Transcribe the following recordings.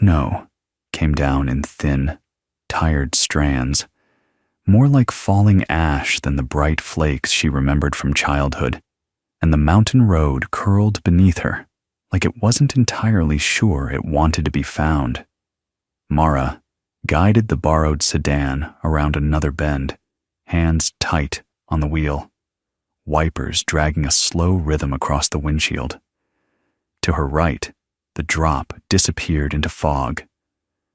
Snow came down in thin, tired strands, more like falling ash than the bright flakes she remembered from childhood, and the mountain road curled beneath her like it wasn't entirely sure it wanted to be found. Mara guided the borrowed sedan around another bend, hands tight on the wheel, wipers dragging a slow rhythm across the windshield. To her right, the drop disappeared into fog.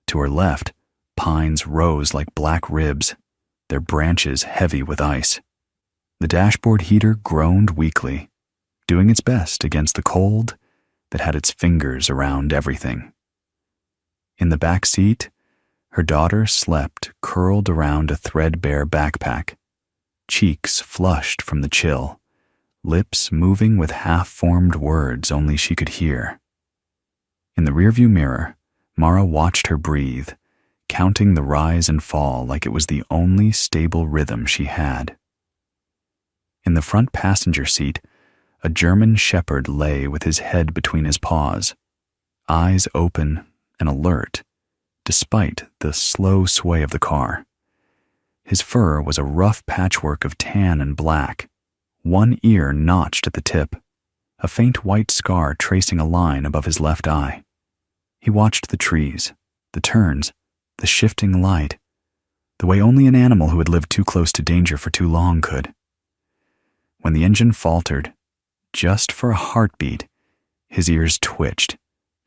To her left, pines rose like black ribs, their branches heavy with ice. The dashboard heater groaned weakly, doing its best against the cold that had its fingers around everything. In the back seat, her daughter slept curled around a threadbare backpack, cheeks flushed from the chill, lips moving with half-formed words only she could hear. In the rearview mirror, Mara watched her breathe, counting the rise and fall like it was the only stable rhythm she had. In the front passenger seat, a German shepherd lay with his head between his paws, eyes open and alert, despite the slow sway of the car. His fur was a rough patchwork of tan and black, one ear notched at the tip, a faint white scar tracing a line above his left eye. He watched the trees, the turns, the shifting light, the way only an animal who had lived too close to danger for too long could. When the engine faltered, just for a heartbeat, his ears twitched,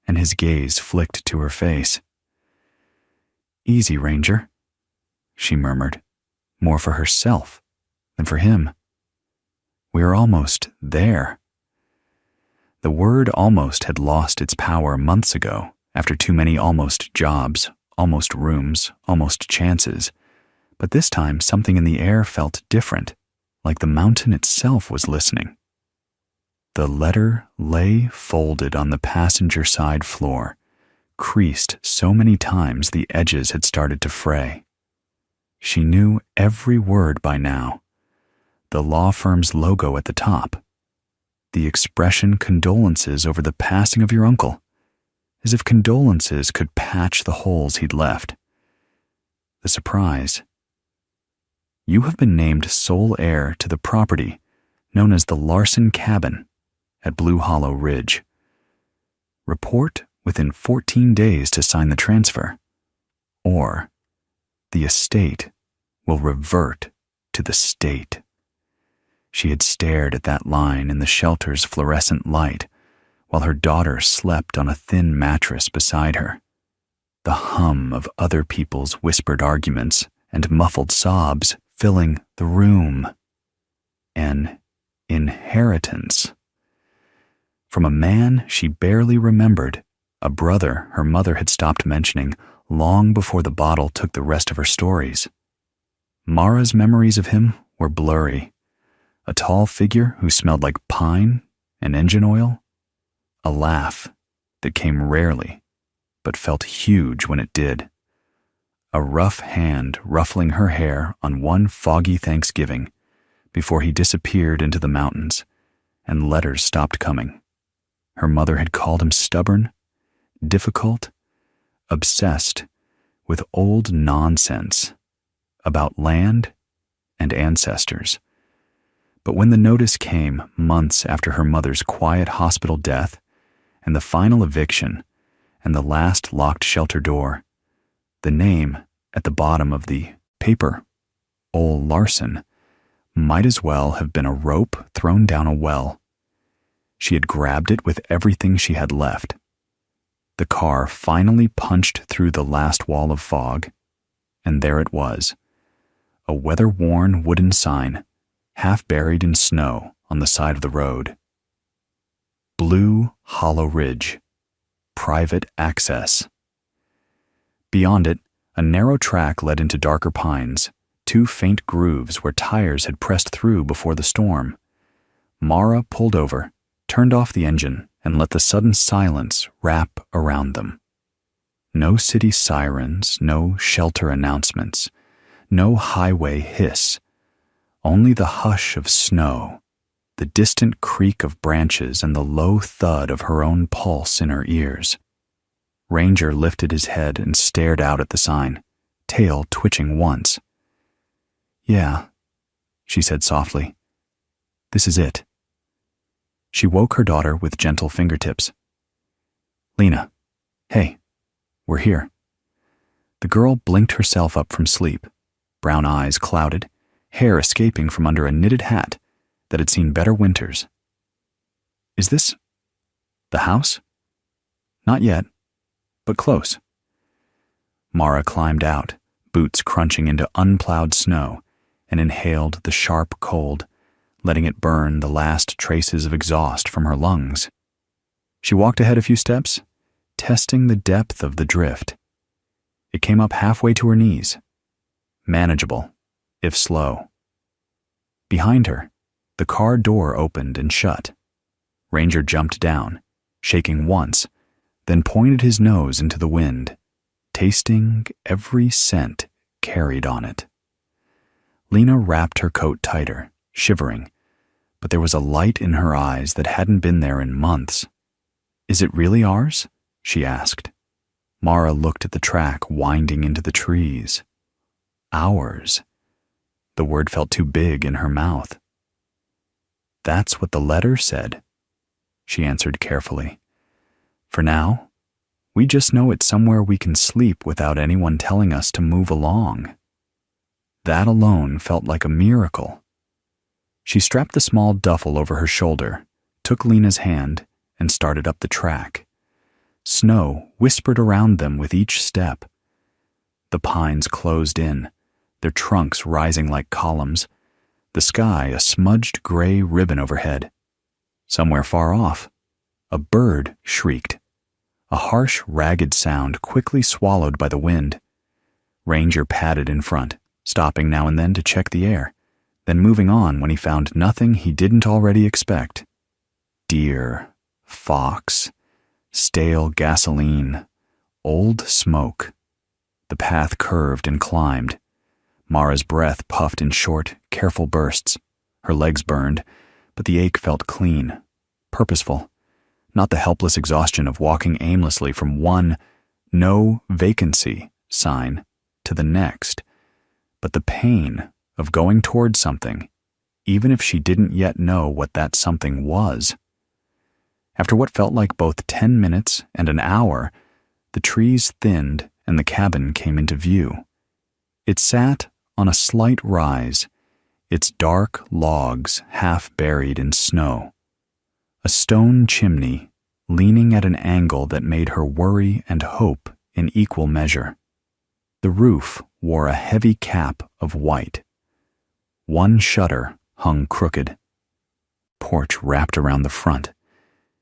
and his gaze flicked to her face. "Easy, Ranger," she murmured, more for herself than for him. "We are almost there." The word almost had lost its power months ago after too many almost jobs, almost rooms, almost chances, but this time something in the air felt different, like the mountain itself was listening. The letter lay folded on the passenger side floor, creased so many times the edges had started to fray. She knew every word by now. The law firm's logo at the top. The expression "condolences over the passing of your uncle," as if condolences could patch the holes he'd left. The surprise. "You have been named sole heir to the property known as the Larson Cabin at Blue Hollow Ridge. Report within 14 days to sign the transfer, or the estate will revert to the state." She had stared at that line in the shelter's fluorescent light while her daughter slept on a thin mattress beside her. The hum of other people's whispered arguments and muffled sobs filling the room. An inheritance. From a man she barely remembered, a brother her mother had stopped mentioning long before the bottle took the rest of her stories. Mara's memories of him were blurry. A tall figure who smelled like pine and engine oil. A laugh that came rarely, but felt huge when it did. A rough hand ruffling her hair on one foggy Thanksgiving before he disappeared into the mountains and letters stopped coming. Her mother had called him stubborn, difficult, obsessed with old nonsense about land and ancestors. But when the notice came months after her mother's quiet hospital death and the final eviction and the last locked shelter door, the name at the bottom of the paper, Ole Larson, might as well have been a rope thrown down a well. She had grabbed it with everything she had left. The car finally punched through the last wall of fog, and there it was, a weather-worn wooden sign, half buried in snow on the side of the road. Blue Hollow Ridge, private access. Beyond it, a narrow track led into darker pines, two faint grooves where tires had pressed through before the storm. Mara pulled over, turned off the engine, and let the sudden silence wrap around them. No city sirens, no shelter announcements, no highway hiss, only the hush of snow, the distant creak of branches and the low thud of her own pulse in her ears. Ranger lifted his head and stared out at the sign, tail twitching once. "Yeah," she said softly. "This is it." She woke her daughter with gentle fingertips. "Lena, hey, we're here." The girl blinked herself up from sleep, brown eyes clouded, hair escaping from under a knitted hat that had seen better winters. "Is this the house?" "Not yet, but close." Mara climbed out, boots crunching into unplowed snow, and inhaled the sharp cold, letting it burn the last traces of exhaust from her lungs. She walked ahead a few steps, testing the depth of the drift. It came up halfway to her knees. Manageable, if slow. Behind her, the car door opened and shut. Ranger jumped down, shaking once, then pointed his nose into the wind, tasting every scent carried on it. Lena wrapped her coat tighter, shivering, but there was a light in her eyes that hadn't been there in months. "Is it really ours?" she asked. Mara looked at the track winding into the trees. Ours. The word felt too big in her mouth. "That's what the letter said," she answered carefully. "For now, we just know it's somewhere we can sleep without anyone telling us to move along." That alone felt like a miracle. She strapped the small duffel over her shoulder, took Lena's hand, and started up the track. Snow whispered around them with each step. The pines closed in, their trunks rising like columns, the sky a smudged gray ribbon overhead. Somewhere far off, a bird shrieked, a harsh, ragged sound quickly swallowed by the wind. Ranger padded in front, stopping now and then to check the air, then moving on when he found nothing he didn't already expect. Deer, fox, stale gasoline, old smoke. The path curved and climbed. Mara's breath puffed in short, careful bursts. Her legs burned, but the ache felt clean, purposeful, not the helpless exhaustion of walking aimlessly from one "no vacancy" sign to the next, but the pain of going towards something, even if she didn't yet know what that something was. After what felt like both 10 minutes and an hour, the trees thinned and the cabin came into view. It sat on a slight rise, its dark logs half buried in snow. A stone chimney leaning at an angle that made her worry and hope in equal measure. The roof wore a heavy cap of white. One shutter hung crooked. Porch wrapped around the front,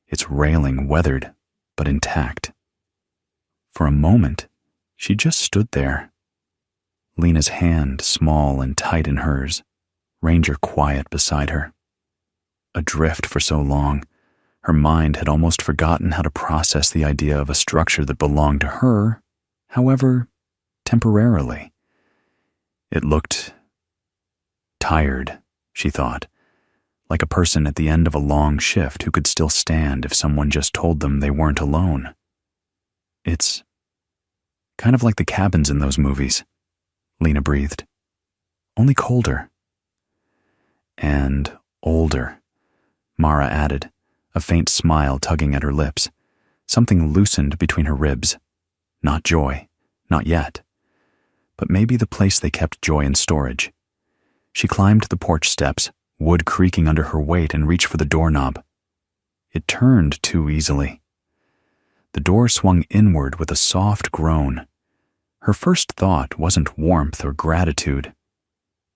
its railing weathered but intact. For a moment, she just stood there. Lena's hand small and tight in hers, Ranger quiet beside her. Adrift for so long, her mind had almost forgotten how to process the idea of a structure that belonged to her, however, temporarily. It looked tired, she thought, like a person at the end of a long shift who could still stand if someone just told them they weren't alone. "It's kind of like the cabins in those movies," Lena breathed. "Only colder." "And older," Mara added, a faint smile tugging at her lips. Something loosened between her ribs. Not joy, not yet. But maybe the place they kept joy in storage. She climbed the porch steps, wood creaking under her weight, and reached for the doorknob. It turned too easily. The door swung inward with a soft groan. Her first thought wasn't warmth or gratitude.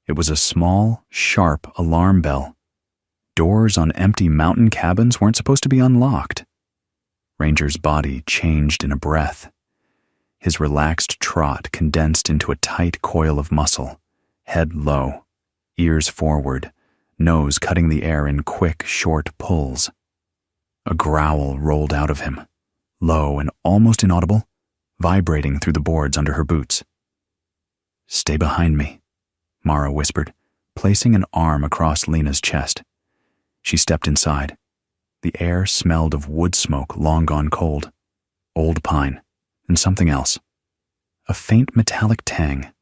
It was a small, sharp alarm bell. Doors on empty mountain cabins weren't supposed to be unlocked. Ranger's body changed in a breath. His relaxed trot condensed into a tight coil of muscle, head low, ears forward, nose cutting the air in quick, short pulls. A growl rolled out of him, low and almost inaudible, vibrating through the boards under her boots. "Stay behind me," Mara whispered, placing an arm across Lena's chest. She stepped inside. The air smelled of wood smoke long gone cold. Old pine, and something else. A faint metallic tang,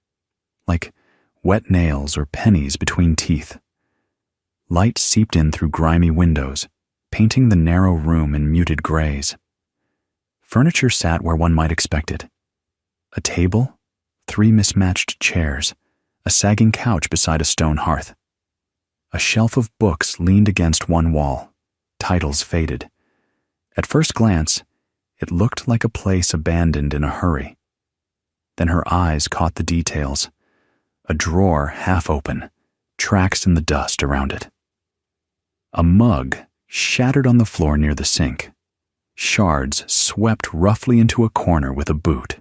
like wet nails or pennies between teeth. Light seeped in through grimy windows, painting the narrow room in muted grays. Furniture sat where one might expect it. A table, 3 mismatched chairs, a sagging couch beside a stone hearth. A shelf of books leaned against one wall, titles faded. At first glance, it looked like a place abandoned in a hurry. Then her eyes caught the details. A drawer half open, tracks in the dust around it. A mug shattered on the floor near the sink. Shards swept roughly into a corner with a boot.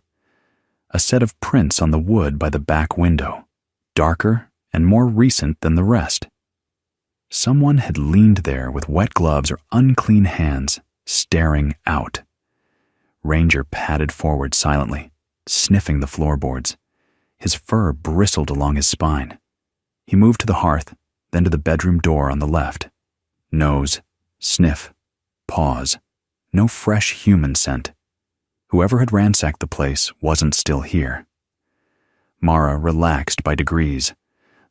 A set of prints on the wood by the back window, darker and more recent than the rest. Someone had leaned there with wet gloves or unclean hands, staring out. Ranger padded forward silently, sniffing the floorboards. His fur bristled along his spine. He moved to the hearth, then to the bedroom door on the left. Nose, sniff, pause. No fresh human scent. Whoever had ransacked the place wasn't still here. Mara relaxed by degrees,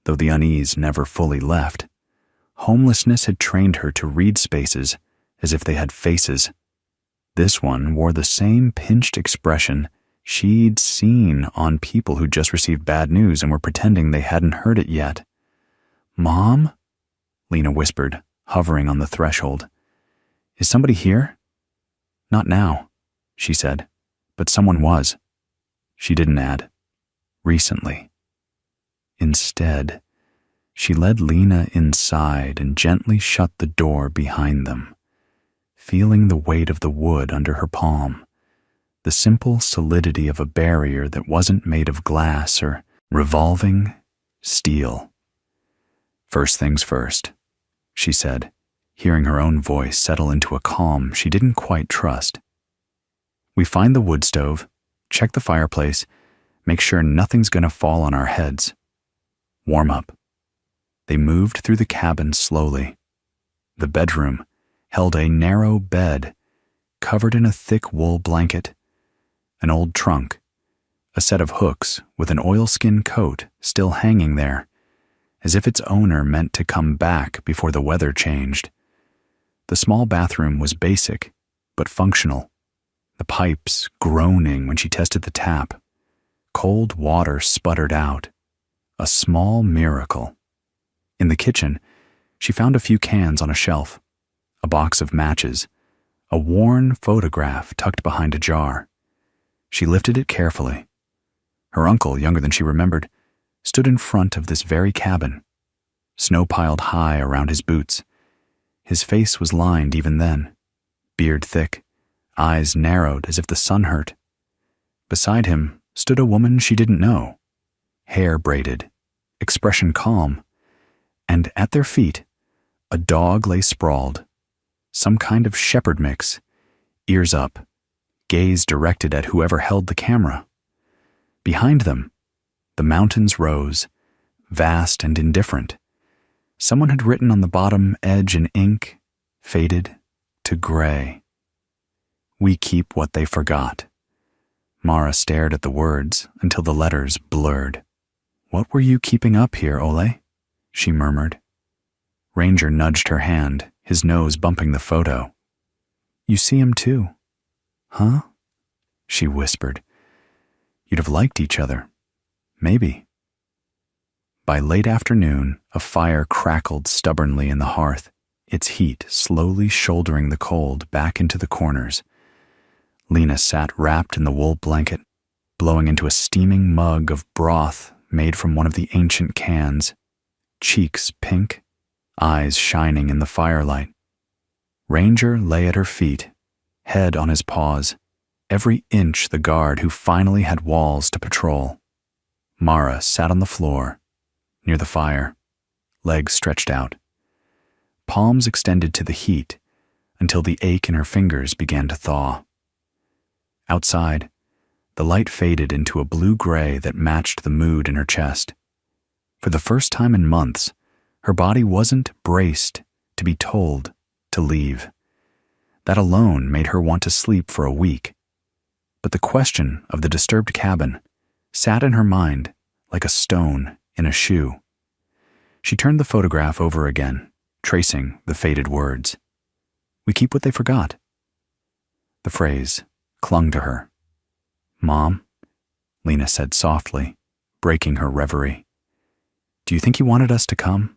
though the unease never fully left. Homelessness had trained her to read spaces as if they had faces. This one wore the same pinched expression she'd seen on people who just received bad news and were pretending they hadn't heard it yet. "Mom?" Lena whispered, hovering on the threshold. "Is somebody here?" "Not now," she said, "but someone was." She didn't add, "recently." Instead, she led Lena inside and gently shut the door behind them, feeling the weight of the wood under her palm, the simple solidity of a barrier that wasn't made of glass or revolving steel. "First things first," she said, hearing her own voice settle into a calm she didn't quite trust. "We find the wood stove, check the fireplace, make sure nothing's gonna fall on our heads. Warm up." They moved through the cabin slowly. The bedroom held a narrow bed, covered in a thick wool blanket, an old trunk, a set of hooks with an oilskin coat still hanging there, as if its owner meant to come back before the weather changed. The small bathroom was basic, but functional, the pipes groaning when she tested the tap. Cold water sputtered out, a small miracle. In the kitchen, she found a few cans on a shelf, a box of matches, a worn photograph tucked behind a jar. She lifted it carefully. Her uncle, younger than she remembered, stood in front of this very cabin, snow piled high around his boots. His face was lined even then, beard thick, eyes narrowed as if the sun hurt. Beside him stood a woman she didn't know, hair braided, expression calm, and at their feet, a dog lay sprawled, some kind of shepherd mix, ears up, gaze directed at whoever held the camera. Behind them, the mountains rose, vast and indifferent. Someone had written on the bottom edge in ink, faded to gray. "We keep what they forgot." Mara stared at the words until the letters blurred. "What were you keeping up here, Ole?" she murmured. Ranger nudged her hand, his nose bumping the photo. "You see him too." "Huh?" she whispered. "You'd have liked each other. Maybe." By late afternoon, a fire crackled stubbornly in the hearth, its heat slowly shouldering the cold back into the corners. Lena sat wrapped in the wool blanket, blowing into a steaming mug of broth made from one of the ancient cans, cheeks pink, eyes shining in the firelight. Ranger lay at her feet, head on his paws, every inch the guard who finally had walls to patrol. Mara sat on the floor, near the fire, legs stretched out, palms extended to the heat until the ache in her fingers began to thaw. Outside, the light faded into a blue-gray that matched the mood in her chest. For the first time in months, her body wasn't braced to be told to leave. That alone made her want to sleep for a week. but the question of the disturbed cabin sat in her mind like a stone in a shoe. She turned the photograph over again, tracing the faded words. "We keep what they forgot." The phrase clung to her. "Mom," Lena said softly, breaking her reverie, "do you think he wanted us to come?"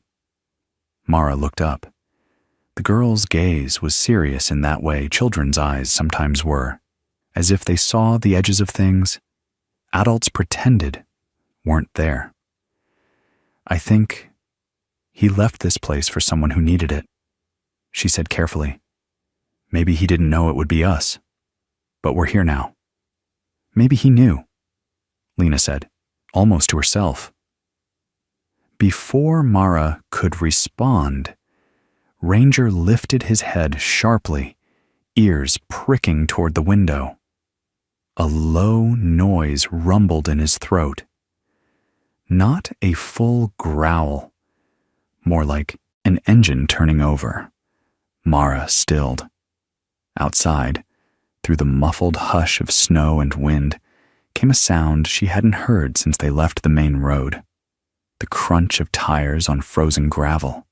Mara looked up. The girl's gaze was serious in that way children's eyes sometimes were, as if they saw the edges of things adults pretended weren't there. "I think he left this place for someone who needed it," she said carefully. "Maybe he didn't know it would be us, but we're here now." "Maybe he knew," Lena said, almost to herself. Before Mara could respond, Ranger lifted his head sharply, ears pricking toward the window. A low noise rumbled in his throat. Not a full growl, more like an engine turning over. Mara stilled. Outside, through the muffled hush of snow and wind, came a sound she hadn't heard since they left the main road. The crunch of tires on frozen gravel.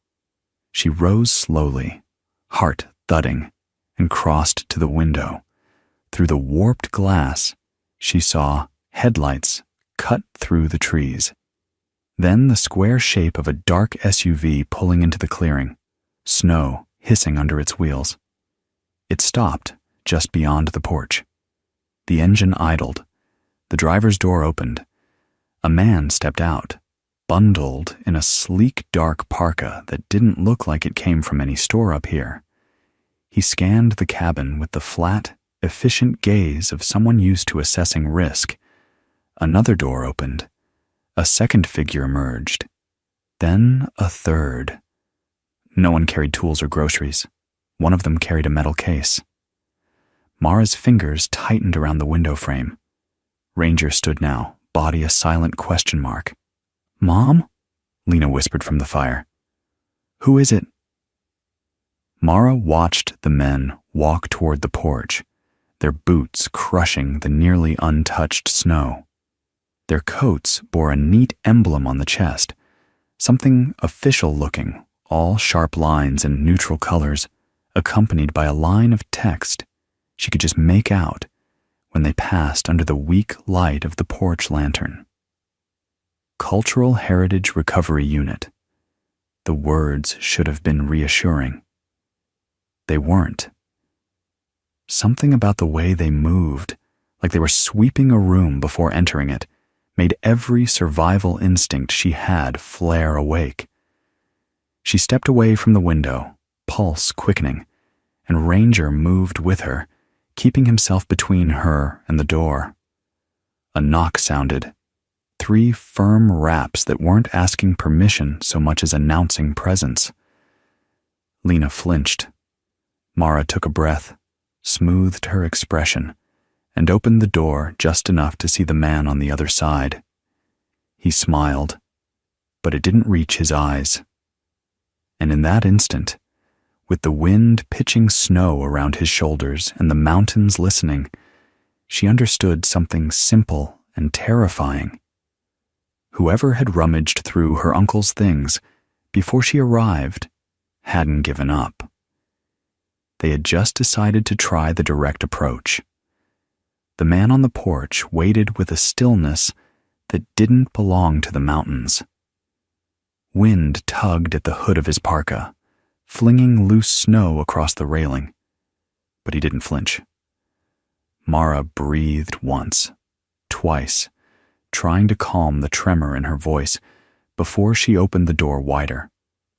She rose slowly, heart thudding, and crossed to the window. Through the warped glass, she saw headlights cut through the trees. Then the square shape of a dark SUV pulling into the clearing, snow hissing under its wheels. It stopped just beyond the porch. The engine idled. The driver's door opened. A man stepped out, bundled in a sleek dark parka that didn't look like it came from any store up here. He scanned the cabin with the flat, efficient gaze of someone used to assessing risk. Another door opened. A second figure emerged. Then a third. No one carried tools or groceries. One of them carried a metal case. Mara's fingers tightened around the window frame. Ranger stood now, body a silent question mark. "Mom?" Lena whispered from the fire. "Who is it?" Mara watched the men walk toward the porch, their boots crushing the nearly untouched snow. Their coats bore a neat emblem on the chest, something official-looking, all sharp lines and neutral colors, accompanied by a line of text she could just make out when they passed under the weak light of the porch lantern. Cultural Heritage Recovery Unit. The words should have been reassuring. They weren't. Something about the way they moved, like they were sweeping a room before entering it, made every survival instinct she had flare awake. She stepped away from the window, pulse quickening, and Ranger moved with her, keeping himself between her and the door. A knock sounded. 3 firm raps that weren't asking permission so much as announcing presence. Lena flinched. Mara took a breath, smoothed her expression, and opened the door just enough to see the man on the other side. He smiled, but it didn't reach his eyes. And in that instant, with the wind pitching snow around his shoulders and the mountains listening, she understood something simple and terrifying. Whoever had rummaged through her uncle's things before she arrived hadn't given up. They had just decided to try the direct approach. The man on the porch waited with a stillness that didn't belong to the mountains. Wind tugged at the hood of his parka, flinging loose snow across the railing, but he didn't flinch. Mara breathed once, twice, trying to calm the tremor in her voice before she opened the door wider,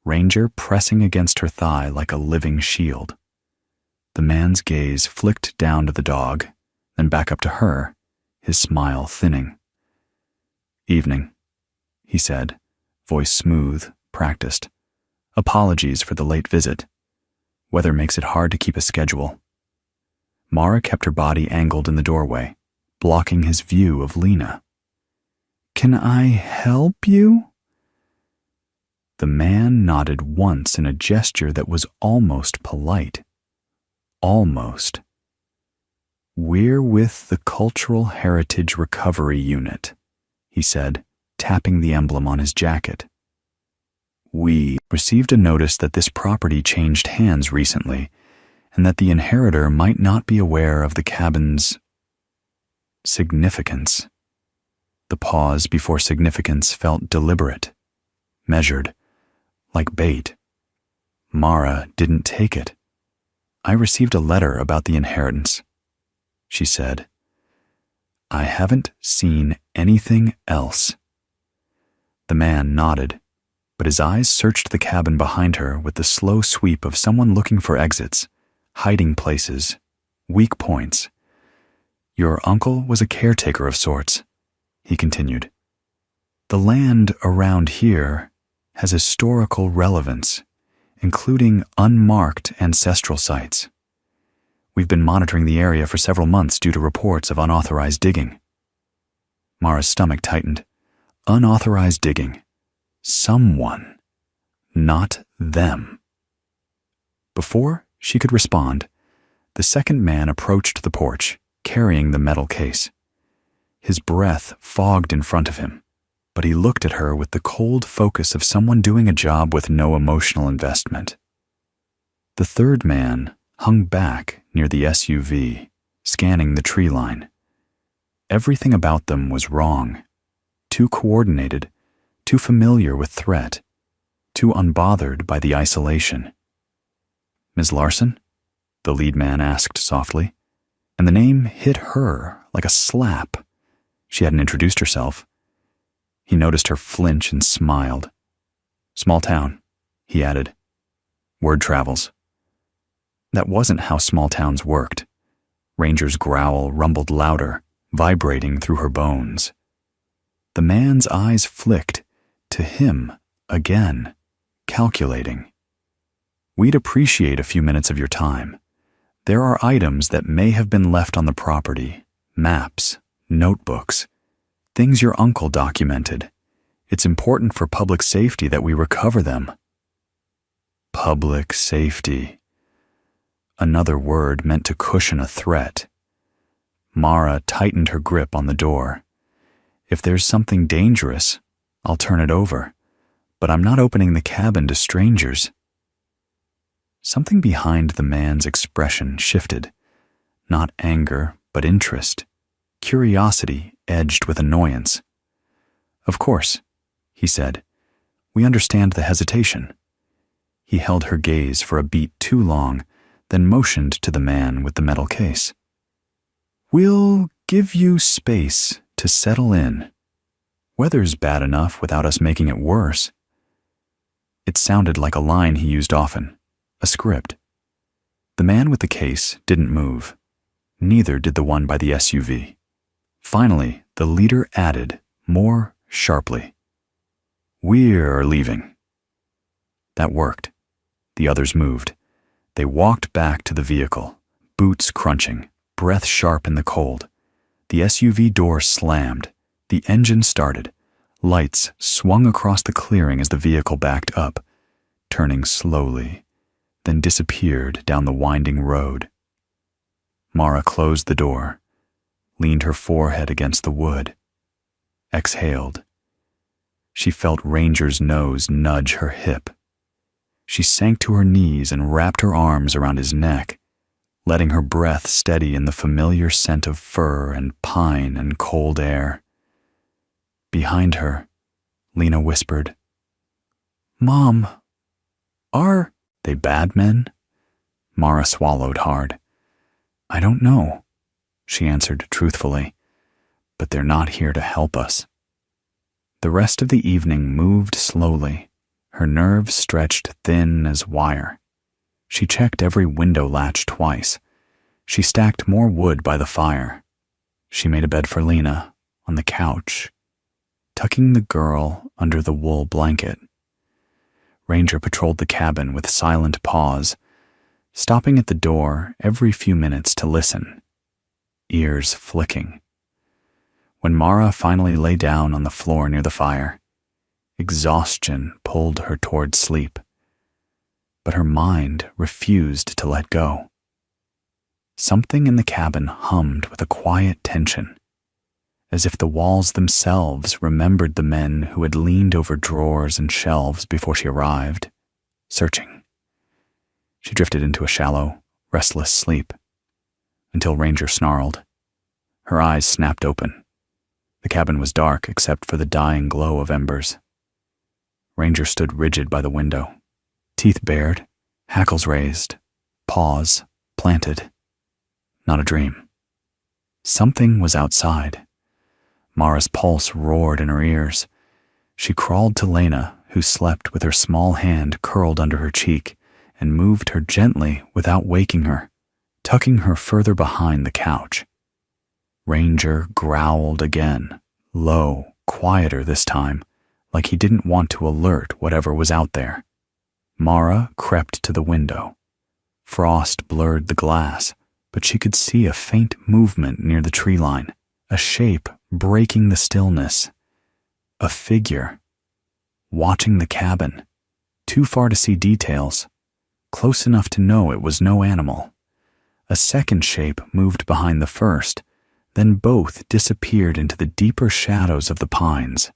Ranger pressing against her thigh like a living shield. The man's gaze flicked down to the dog, then back up to her, his smile thinning. "Evening," he said, voice smooth, practiced. "Apologies for the late visit. Weather makes it hard to keep a schedule." Mara kept her body angled in the doorway, blocking his view of Lena. "Can I help you?" The man nodded once in a gesture that was almost polite. Almost. "We're with the Cultural Heritage Recovery Unit," he said, tapping the emblem on his jacket. "We received a notice that this property changed hands recently, and that the inheritor might not be aware of the cabin's significance." The pause before significance felt deliberate, measured, like bait. Mara didn't take it. "I received a letter about the inheritance," she said. "I haven't seen anything else." The man nodded, but his eyes searched the cabin behind her with the slow sweep of someone looking for exits, hiding places, weak points. "Your uncle was a caretaker of sorts," he continued. "The land around here has historical relevance, including unmarked ancestral sites. We've been monitoring the area for several months due to reports of unauthorized digging." Mara's stomach tightened. Unauthorized digging. Someone, not them. Before she could respond, the second man approached the porch, carrying the metal case. His breath fogged in front of him, but he looked at her with the cold focus of someone doing a job with no emotional investment. The third man hung back near the SUV, scanning the tree line. Everything about them was wrong. Too coordinated, too familiar with threat, too unbothered by the isolation. "Ms. Larson?" the lead man asked softly, and the name hit her like a slap. She hadn't introduced herself. He noticed her flinch and smiled. "Small town," he added. "Word travels." That wasn't how small towns worked. Ranger's growl rumbled louder, vibrating through her bones. The man's eyes flicked to him again, calculating. "We'd appreciate a few minutes of your time. There are items that may have been left on the property, maps, notebooks, things your uncle documented. It's important for public safety that we recover them." Public safety. Another word meant to cushion a threat. Mara tightened her grip on the door. "If there's something dangerous, I'll turn it over, but I'm not opening the cabin to strangers." Something behind the man's expression shifted. Not anger, but interest. Curiosity edged with annoyance. "Of course," he said. "We understand the hesitation." He held her gaze for a beat too long, then motioned to the man with the metal case. "We'll give you space to settle in. Weather's bad enough without us making it worse." It sounded like a line he used often, a script. The man with the case didn't move. Neither did the one by the SUV. Finally, the leader added, more sharply, "We're leaving." That worked. The others moved. They walked back to the vehicle, boots crunching, breath sharp in the cold. The SUV door slammed. The engine started. Lights swung across the clearing as the vehicle backed up, turning slowly, then disappeared down the winding road. Mara closed the door, leaned her forehead against the wood, exhaled. She felt Ranger's nose nudge her hip. She sank to her knees and wrapped her arms around his neck, letting her breath steady in the familiar scent of fur and pine and cold air. Behind her, Lena whispered, "Mom, are they bad men?" Mara swallowed hard. "I don't know," she answered truthfully, "but they're not here to help us." The rest of the evening moved slowly, her nerves stretched thin as wire. She checked every window latch twice. She stacked more wood by the fire. She made a bed for Lena on the couch, tucking the girl under the wool blanket. Ranger patrolled the cabin with silent pause, stopping at the door every few minutes to listen, ears flicking. When Mara finally lay down on the floor near the fire, exhaustion pulled her toward sleep, but her mind refused to let go. Something in the cabin hummed with a quiet tension, as if the walls themselves remembered the men who had leaned over drawers and shelves before she arrived, searching. She drifted into a shallow, restless sleep, until Ranger snarled. Her eyes snapped open. The cabin was dark except for the dying glow of embers. Ranger stood rigid by the window, teeth bared, hackles raised, paws planted. Not a dream. Something was outside. Mara's pulse roared in her ears. She crawled to Lena, who slept with her small hand curled under her cheek, and moved her gently without waking her, tucking her further behind the couch. Ranger growled again, low, quieter this time, like he didn't want to alert whatever was out there. Mara crept to the window. Frost blurred the glass, but she could see a faint movement near the tree line, a shape breaking the stillness. A figure. Watching the cabin, too far to see details, close enough to know it was no animal. A second shape moved behind the first, then both disappeared into the deeper shadows of the pines.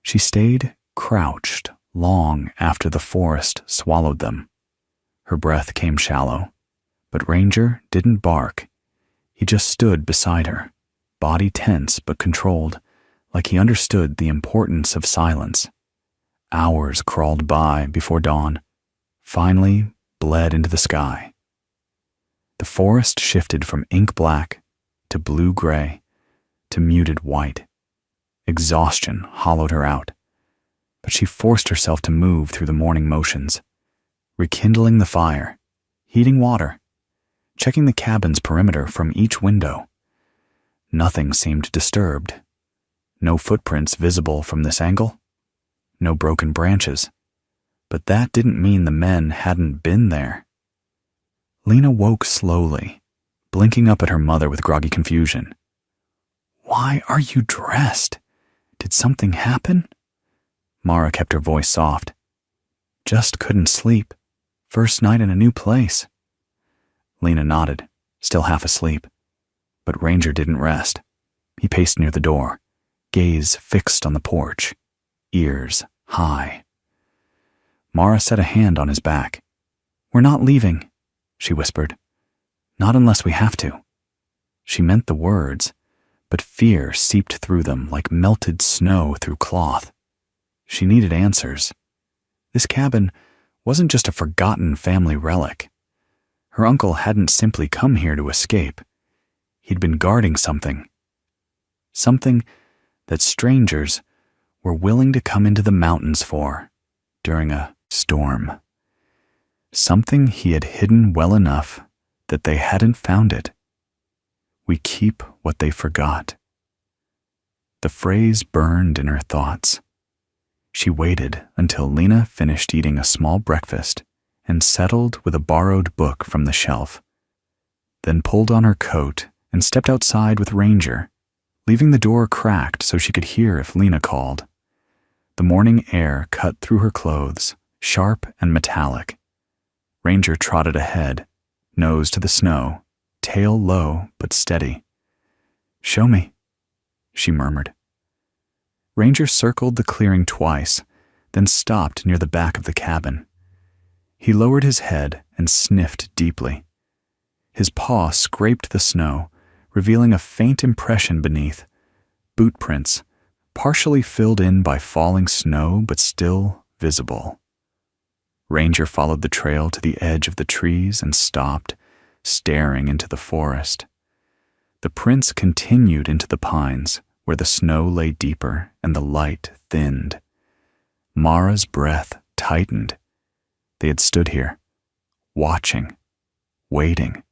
She stayed crouched long after the forest swallowed them. Her breath came shallow, but Ranger didn't bark. He just stood beside her, body tense but controlled, like he understood the importance of silence. Hours crawled by before dawn, finally bled into the sky. The forest shifted from ink black to blue-gray to muted white. Exhaustion hollowed her out, but she forced herself to move through the morning motions, rekindling the fire, heating water, checking the cabin's perimeter from each window. Nothing seemed disturbed. No footprints visible from this angle. No broken branches. But that didn't mean the men hadn't been there. Lena woke slowly, blinking up at her mother with groggy confusion. "Why are you dressed? Did something happen?" Mara kept her voice soft. "Just couldn't sleep. First night in a new place." Lena nodded, still half asleep. But Ranger didn't rest. He paced near the door, gaze fixed on the porch, ears high. Mara set a hand on his back. "We're not leaving," she whispered. "Not unless we have to." She meant the words, but fear seeped through them like melted snow through cloth. She needed answers. This cabin wasn't just a forgotten family relic. Her uncle hadn't simply come here to escape. He'd been guarding something. Something that strangers were willing to come into the mountains for during a storm. Something he had hidden well enough that they hadn't found it. We keep what they forgot. The phrase burned in her thoughts. She waited until Lena finished eating a small breakfast and settled with a borrowed book from the shelf, then pulled on her coat and stepped outside with Ranger, leaving the door cracked so she could hear if Lena called. The morning air cut through her clothes, sharp and metallic. Ranger trotted ahead, nose to the snow, tail low but steady. "Show me," she murmured. Ranger circled the clearing twice, then stopped near the back of the cabin. He lowered his head and sniffed deeply. His paw scraped the snow, revealing a faint impression beneath, boot prints, partially filled in by falling snow but still visible. Ranger followed the trail to the edge of the trees and stopped, staring into the forest. The prints continued into the pines, where the snow lay deeper and the light thinned. Mara's breath tightened. They had stood here, watching, waiting.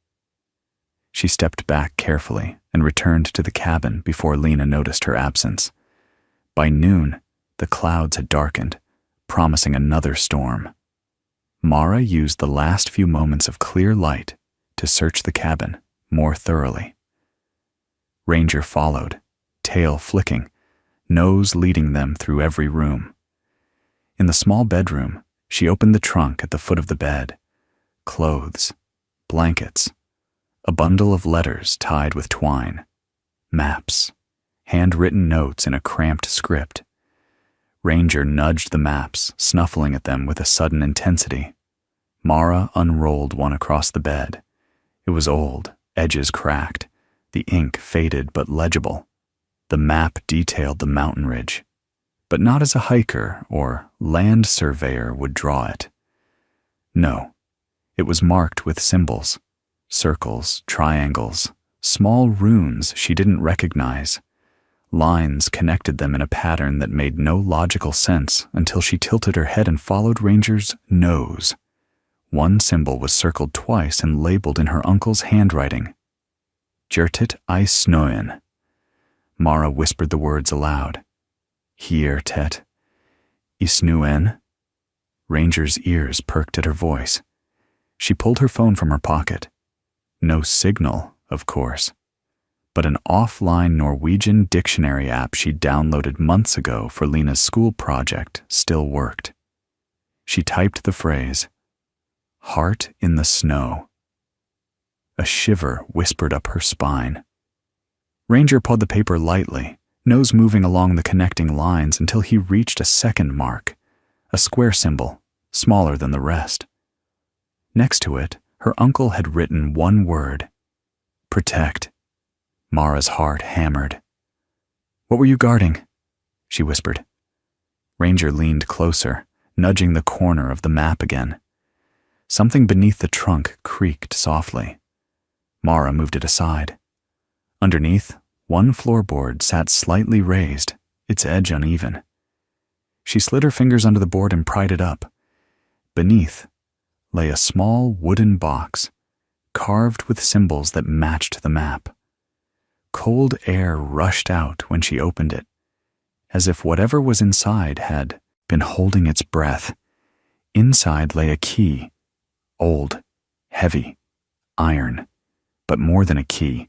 She stepped back carefully and returned to the cabin before Lena noticed her absence. By noon, the clouds had darkened, promising another storm. Mara used the last few moments of clear light to search the cabin more thoroughly. Ranger followed, tail flicking, nose leading them through every room. In the small bedroom, she opened the trunk at the foot of the bed. Clothes, blankets, A bundle of letters tied with twine. Maps. Handwritten notes in a cramped script. Ranger nudged the maps, snuffling at them with a sudden intensity. Mara unrolled one across the bed. It was old, edges cracked, the ink faded but legible. The map detailed the mountain ridge, but not as a hiker or land surveyor would draw it. No, it was marked with symbols, circles, triangles, small runes she didn't recognize. Lines connected them in a pattern that made no logical sense until she tilted her head and followed Ranger's nose. One symbol was circled twice and labeled in her uncle's handwriting. Gjortit I snøen. Mara whispered the words aloud. Here, Tet. I snøen. Ranger's ears perked at her voice. She pulled her phone from her pocket. No signal, of course, but an offline Norwegian dictionary app she downloaded months ago for Lena's school project still worked. She typed the phrase, "Heart in the snow." A shiver whispered up her spine. Ranger pawed the paper lightly, nose moving along the connecting lines until he reached a second mark, a square symbol, smaller than the rest. Next to it, her uncle had written one word, protect. Mara's heart hammered. What were you guarding? She whispered. Ranger leaned closer, nudging the corner of the map again. Something beneath the trunk creaked softly. Mara moved it aside. Underneath, one floorboard sat slightly raised, its edge uneven. She slid her fingers under the board and pried it up. Beneath lay a small wooden box, carved with symbols that matched the map. Cold air rushed out when she opened it, as if whatever was inside had been holding its breath. Inside lay a key, old, heavy, iron, but more than a key.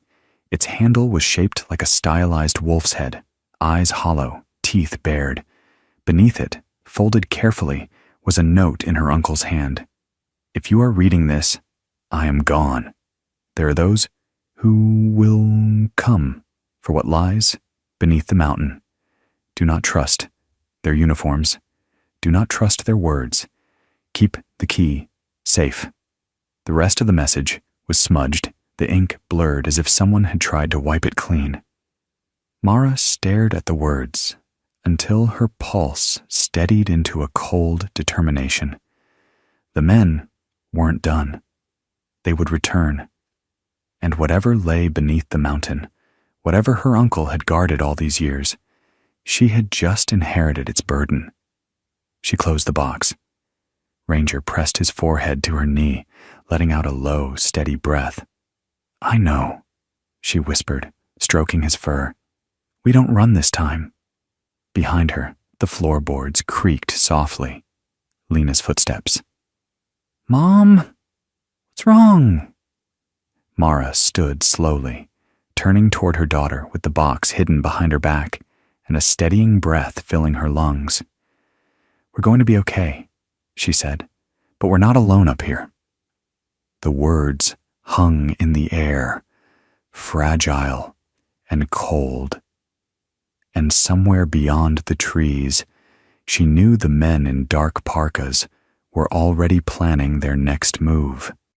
Its handle was shaped like a stylized wolf's head, eyes hollow, teeth bared. Beneath it, folded carefully, was a note in her uncle's hand. If you are reading this, I am gone. There are those who will come for what lies beneath the mountain. Do not trust their uniforms. Do not trust their words. Keep the key safe. The rest of the message was smudged, the ink blurred as if someone had tried to wipe it clean. Mara stared at the words until her pulse steadied into a cold determination. The men weren't done. They would return. And whatever lay beneath the mountain, whatever her uncle had guarded all these years, she had just inherited its burden. She closed the box. Ranger pressed his forehead to her knee, letting out a low, steady breath. I know, she whispered, stroking his fur. We don't run this time. Behind her, the floorboards creaked softly. Lena's footsteps. Mom, what's wrong? Mara stood slowly, turning toward her daughter with the box hidden behind her back and a steadying breath filling her lungs. We're going to be okay, she said, but we're not alone up here. The words hung in the air, fragile and cold. And somewhere beyond the trees, she knew the men in dark parkas were already planning their next move.